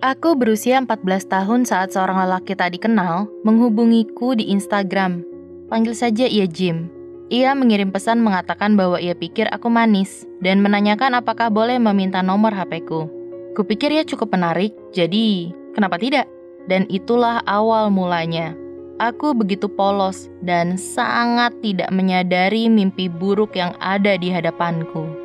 Aku berusia 14 tahun saat seorang lelaki tak dikenal menghubungiku di Instagram. Panggil saja ia Jim. Ia mengirim pesan mengatakan bahwa ia pikir aku manis dan menanyakan apakah boleh meminta nomor HP-ku. Kupikir ia cukup menarik, jadi kenapa tidak? Dan itulah awal mulanya. Aku begitu polos dan sangat tidak menyadari mimpi buruk yang ada di hadapanku.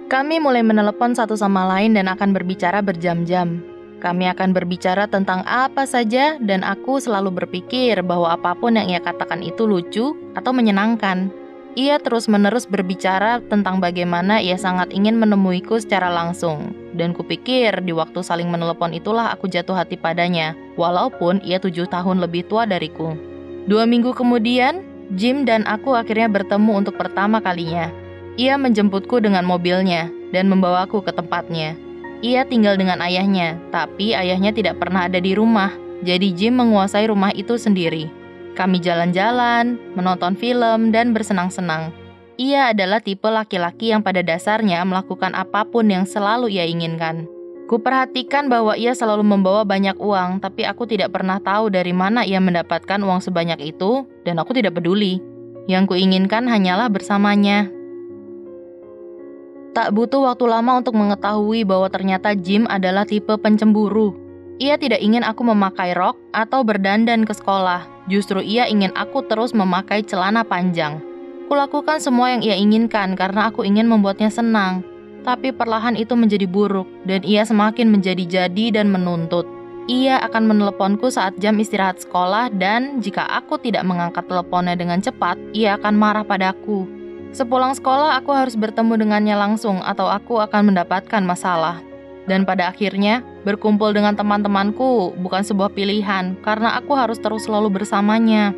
Kami mulai menelepon satu sama lain dan akan berbicara berjam-jam. Kami akan berbicara tentang apa saja dan aku selalu berpikir bahwa apapun yang ia katakan itu lucu atau menyenangkan. Ia terus-menerus berbicara tentang bagaimana ia sangat ingin menemuiku secara langsung. Dan kupikir di waktu saling menelepon itulah aku jatuh hati padanya, walaupun ia 7 tahun lebih tua dariku. 2 minggu kemudian, Jim dan aku akhirnya bertemu untuk pertama kalinya. Ia menjemputku dengan mobilnya dan membawaku ke tempatnya. Ia tinggal dengan ayahnya, tapi ayahnya tidak pernah ada di rumah, jadi Jim menguasai rumah itu sendiri. Kami jalan-jalan, menonton film, dan bersenang-senang. Ia adalah tipe laki-laki yang pada dasarnya melakukan apapun yang selalu ia inginkan. Kuperhatikan bahwa ia selalu membawa banyak uang, tapi aku tidak pernah tahu dari mana ia mendapatkan uang sebanyak itu, dan aku tidak peduli. Yang kuinginkan hanyalah bersamanya. Tak butuh waktu lama untuk mengetahui bahwa ternyata Jim adalah tipe pencemburu. Ia tidak ingin aku memakai rok atau berdandan ke sekolah. Justru ia ingin aku terus memakai celana panjang. Kulakukan semua yang ia inginkan karena aku ingin membuatnya senang. Tapi perlahan itu menjadi buruk dan ia semakin menjadi-jadi dan menuntut. Ia akan meneleponku saat jam istirahat sekolah dan jika aku tidak mengangkat teleponnya dengan cepat, ia akan marah padaku. Sepulang sekolah, aku harus bertemu dengannya langsung atau aku akan mendapatkan masalah. Dan pada akhirnya, berkumpul dengan teman-temanku bukan sebuah pilihan karena aku harus terus selalu bersamanya.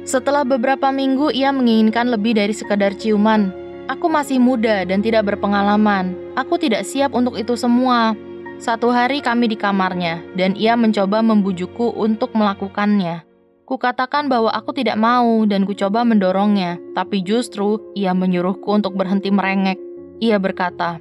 Setelah beberapa minggu, ia menginginkan lebih dari sekadar ciuman. Aku masih muda dan tidak berpengalaman. Aku tidak siap untuk itu semua. Satu hari kami di kamarnya dan ia mencoba membujukku untuk melakukannya. Kukatakan bahwa aku tidak mau dan kucoba mendorongnya, tapi justru ia menyuruhku untuk berhenti merengek. Ia berkata,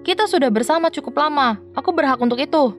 "Kita sudah bersama cukup lama, aku berhak untuk itu."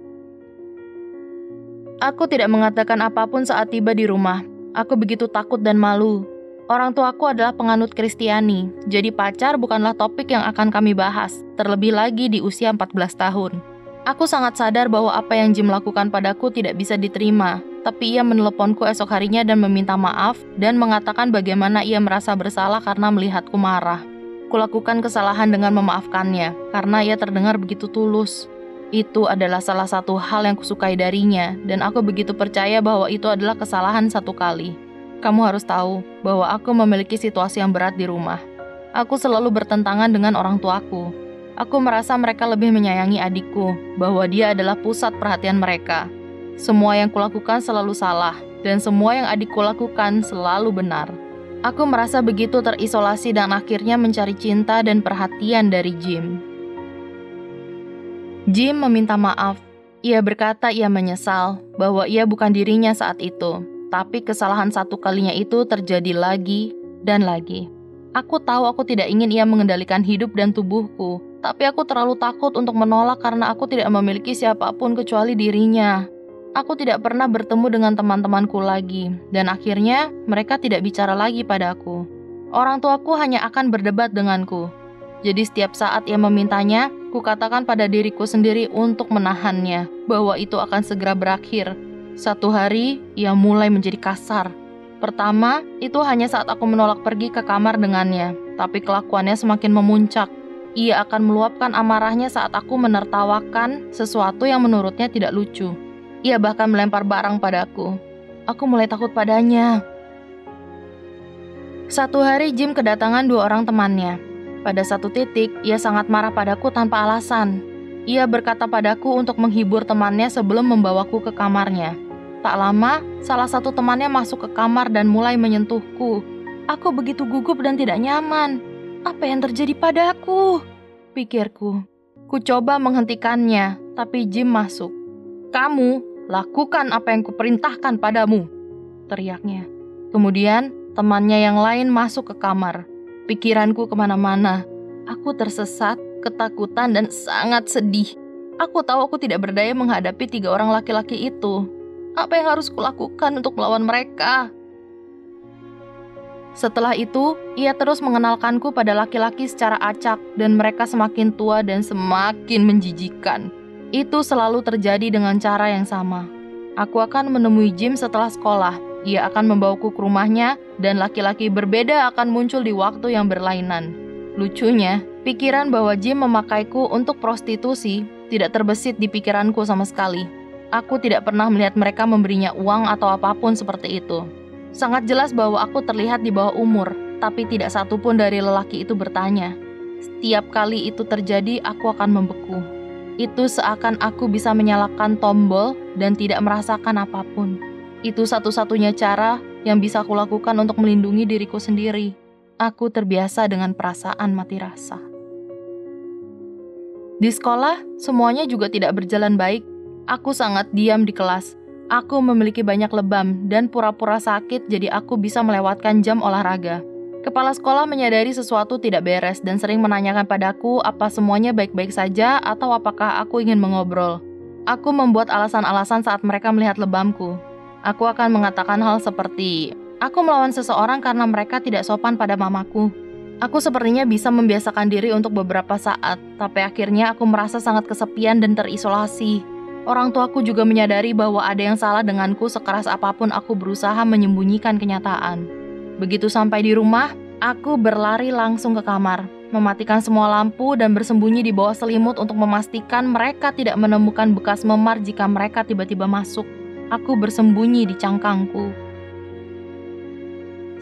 Aku tidak mengatakan apapun saat tiba di rumah. Aku begitu takut dan malu. Orang tuaku adalah penganut Kristiani, jadi pacar bukanlah topik yang akan kami bahas, terlebih lagi di usia 14 tahun. Aku sangat sadar bahwa apa yang Jim lakukan padaku tidak bisa diterima, tapi ia meneleponku esok harinya dan meminta maaf dan mengatakan bagaimana ia merasa bersalah karena melihatku marah. Kulakukan kesalahan dengan memaafkannya, karena ia terdengar begitu tulus. Itu adalah salah satu hal yang kusukai darinya, dan aku begitu percaya bahwa itu adalah kesalahan satu kali. Kamu harus tahu bahwa aku memiliki situasi yang berat di rumah. Aku selalu bertentangan dengan orang tuaku. Aku merasa mereka lebih menyayangi adikku, bahwa dia adalah pusat perhatian mereka. Semua yang kulakukan selalu salah, dan semua yang adikku lakukan selalu benar. Aku merasa begitu terisolasi dan akhirnya mencari cinta dan perhatian dari Jim. Jim meminta maaf. Ia berkata ia menyesal bahwa ia bukan dirinya saat itu, tapi kesalahan satu kalinya itu terjadi lagi dan lagi. Aku tahu aku tidak ingin ia mengendalikan hidup dan tubuhku, tapi aku terlalu takut untuk menolak karena aku tidak memiliki siapapun kecuali dirinya. Aku tidak pernah bertemu dengan teman-temanku lagi, dan akhirnya mereka tidak bicara lagi padaku. Orang tuaku hanya akan berdebat denganku. Jadi setiap saat ia memintanya, kukatakan pada diriku sendiri untuk menahannya, bahwa itu akan segera berakhir. Satu hari, ia mulai menjadi kasar. Pertama, itu hanya saat aku menolak pergi ke kamar dengannya, tapi kelakuannya semakin memuncak. Ia akan meluapkan amarahnya saat aku menertawakan sesuatu yang menurutnya tidak lucu. Ia bahkan melempar barang padaku. Aku mulai takut padanya. Satu hari Jim kedatangan 2 orang temannya. Pada satu titik, ia sangat marah padaku tanpa alasan. Ia berkata padaku untuk menghibur temannya sebelum membawaku ke kamarnya. Tak lama, salah satu temannya masuk ke kamar dan mulai menyentuhku. Aku begitu gugup dan tidak nyaman. Apa yang terjadi padaku? Pikirku. Ku coba menghentikannya, tapi Jim masuk. "Kamu, lakukan apa yang kuperintahkan padamu," teriaknya. Kemudian, temannya yang lain masuk ke kamar. Pikiranku kemana-mana. Aku tersesat ketakutan, dan sangat sedih. Aku tahu aku tidak berdaya menghadapi 3 orang laki-laki itu. Apa yang harus kulakukan untuk melawan mereka? Setelah itu, ia terus mengenalkanku pada laki-laki secara acak dan mereka semakin tua dan semakin menjijikan. Itu selalu terjadi dengan cara yang sama. Aku akan menemui Jim setelah sekolah. Ia akan membawaku ke rumahnya dan laki-laki berbeda akan muncul di waktu yang berlainan. Lucunya, pikiran bahwa Jim memakaiku untuk prostitusi tidak terbesit di pikiranku sama sekali. Aku tidak pernah melihat mereka memberinya uang atau apapun seperti itu. Sangat jelas bahwa aku terlihat di bawah umur, tapi tidak satupun dari lelaki itu bertanya. Setiap kali itu terjadi, aku akan membeku. Itu seakan aku bisa menyalakan tombol dan tidak merasakan apapun. Itu satu-satunya cara yang bisa aku lakukan untuk melindungi diriku sendiri. Aku terbiasa dengan perasaan mati rasa. Di sekolah, semuanya juga tidak berjalan baik. Aku sangat diam di kelas. Aku memiliki banyak lebam dan pura-pura sakit jadi aku bisa melewatkan jam olahraga. Kepala sekolah menyadari sesuatu tidak beres dan sering menanyakan padaku apa semuanya baik-baik saja atau apakah aku ingin mengobrol. Aku membuat alasan-alasan saat mereka melihat lebamku. Aku akan mengatakan hal seperti, aku melawan seseorang karena mereka tidak sopan pada mamaku. Aku sepertinya bisa membiasakan diri untuk beberapa saat, tapi akhirnya aku merasa sangat kesepian dan terisolasi. Orang tuaku juga menyadari bahwa ada yang salah denganku sekeras apapun aku berusaha menyembunyikan kenyataan. Begitu sampai di rumah, aku berlari langsung ke kamar, mematikan semua lampu dan bersembunyi di bawah selimut untuk memastikan mereka tidak menemukan bekas memar jika mereka tiba-tiba masuk. Aku bersembunyi di cangkangku.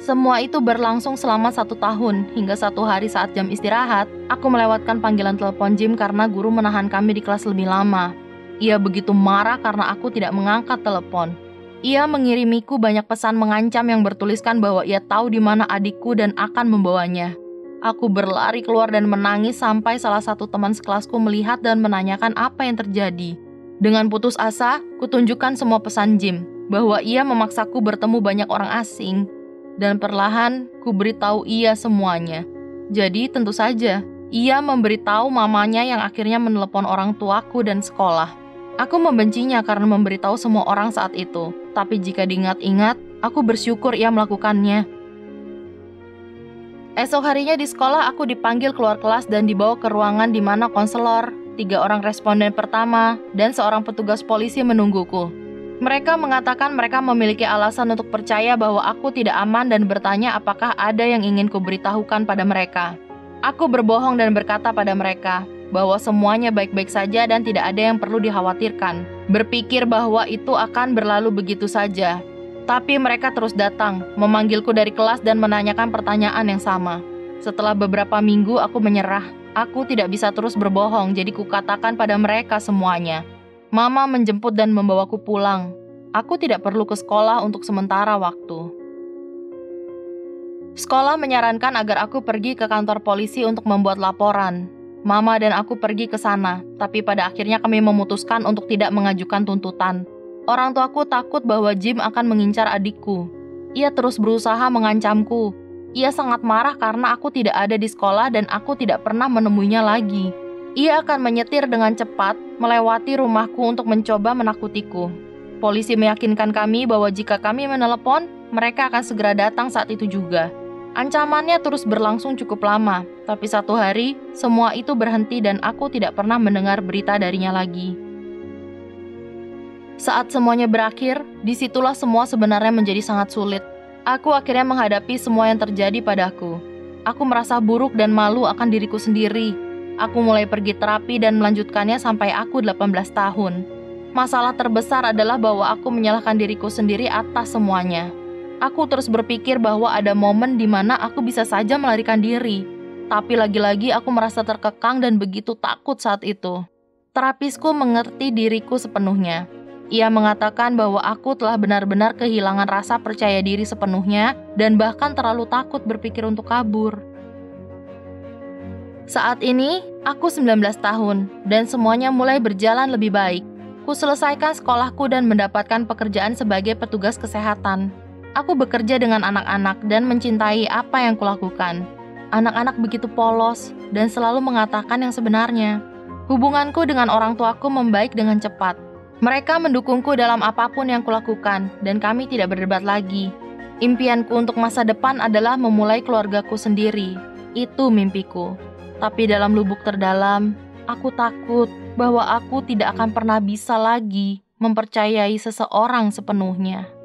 Semua itu berlangsung selama 1 tahun, hingga satu hari saat jam istirahat, aku melewatkan panggilan telepon Jim karena guru menahan kami di kelas lebih lama. Ia begitu marah karena aku tidak mengangkat telepon. Ia mengirimiku banyak pesan mengancam yang bertuliskan bahwa ia tahu di mana adikku dan akan membawanya. Aku berlari keluar dan menangis sampai salah satu teman sekelasku melihat dan menanyakan apa yang terjadi. Dengan putus asa, kutunjukkan semua pesan Jim, bahwa ia memaksaku bertemu banyak orang asing. Dan perlahan, ku beritahu ia semuanya. Jadi tentu saja, ia memberitahu mamanya yang akhirnya menelepon orang tuaku dan sekolah. Aku membencinya karena memberitahu semua orang saat itu, tapi jika diingat-ingat, aku bersyukur ia melakukannya. Esok harinya di sekolah aku dipanggil keluar kelas dan dibawa ke ruangan di mana konselor, 3 orang responden pertama, dan seorang petugas polisi menungguku. Mereka mengatakan mereka memiliki alasan untuk percaya bahwa aku tidak aman dan bertanya apakah ada yang ingin kuberitahukan pada mereka. Aku berbohong dan berkata pada mereka bahwa semuanya baik-baik saja dan tidak ada yang perlu dikhawatirkan. Berpikir bahwa itu akan berlalu begitu saja. Tapi mereka terus datang, memanggilku dari kelas dan menanyakan pertanyaan yang sama. Setelah beberapa minggu aku menyerah. Aku tidak bisa terus berbohong, jadi kukatakan pada mereka semuanya. Mama menjemput dan membawaku pulang. Aku tidak perlu ke sekolah untuk sementara waktu. Sekolah menyarankan agar aku pergi ke kantor polisi untuk membuat laporan. Mama dan aku pergi ke sana, tapi pada akhirnya kami memutuskan untuk tidak mengajukan tuntutan. Orang tuaku takut bahwa Jim akan mengincar adikku. Ia terus berusaha mengancamku. Ia sangat marah karena aku tidak ada di sekolah dan aku tidak pernah menemuinya lagi. Ia akan menyetir dengan cepat, melewati rumahku untuk mencoba menakutiku. Polisi meyakinkan kami bahwa jika kami menelepon, mereka akan segera datang saat itu juga. Ancamannya terus berlangsung cukup lama, tapi satu hari, semua itu berhenti dan aku tidak pernah mendengar berita darinya lagi. Saat semuanya berakhir, disitulah semua sebenarnya menjadi sangat sulit. Aku akhirnya menghadapi semua yang terjadi padaku. Aku merasa buruk dan malu akan diriku sendiri. Aku mulai pergi terapi dan melanjutkannya sampai aku 18 tahun. Masalah terbesar adalah bahwa aku menyalahkan diriku sendiri atas semuanya. Aku terus berpikir bahwa ada momen di mana aku bisa saja melarikan diri. Tapi lagi-lagi aku merasa terkekang dan begitu takut saat itu. Terapisku mengerti diriku sepenuhnya. Ia mengatakan bahwa aku telah benar-benar kehilangan rasa percaya diri sepenuhnya dan bahkan terlalu takut berpikir untuk kabur. Saat ini, aku 19 tahun dan semuanya mulai berjalan lebih baik. Ku selesaikan sekolahku dan mendapatkan pekerjaan sebagai petugas kesehatan. Aku bekerja dengan anak-anak dan mencintai apa yang kulakukan. Anak-anak begitu polos dan selalu mengatakan yang sebenarnya. Hubunganku dengan orang tuaku membaik dengan cepat. Mereka mendukungku dalam apapun yang kulakukan dan kami tidak berdebat lagi. Impianku untuk masa depan adalah memulai keluargaku sendiri. Itu mimpiku. Tapi dalam lubuk terdalam, aku takut bahwa aku tidak akan pernah bisa lagi mempercayai seseorang sepenuhnya.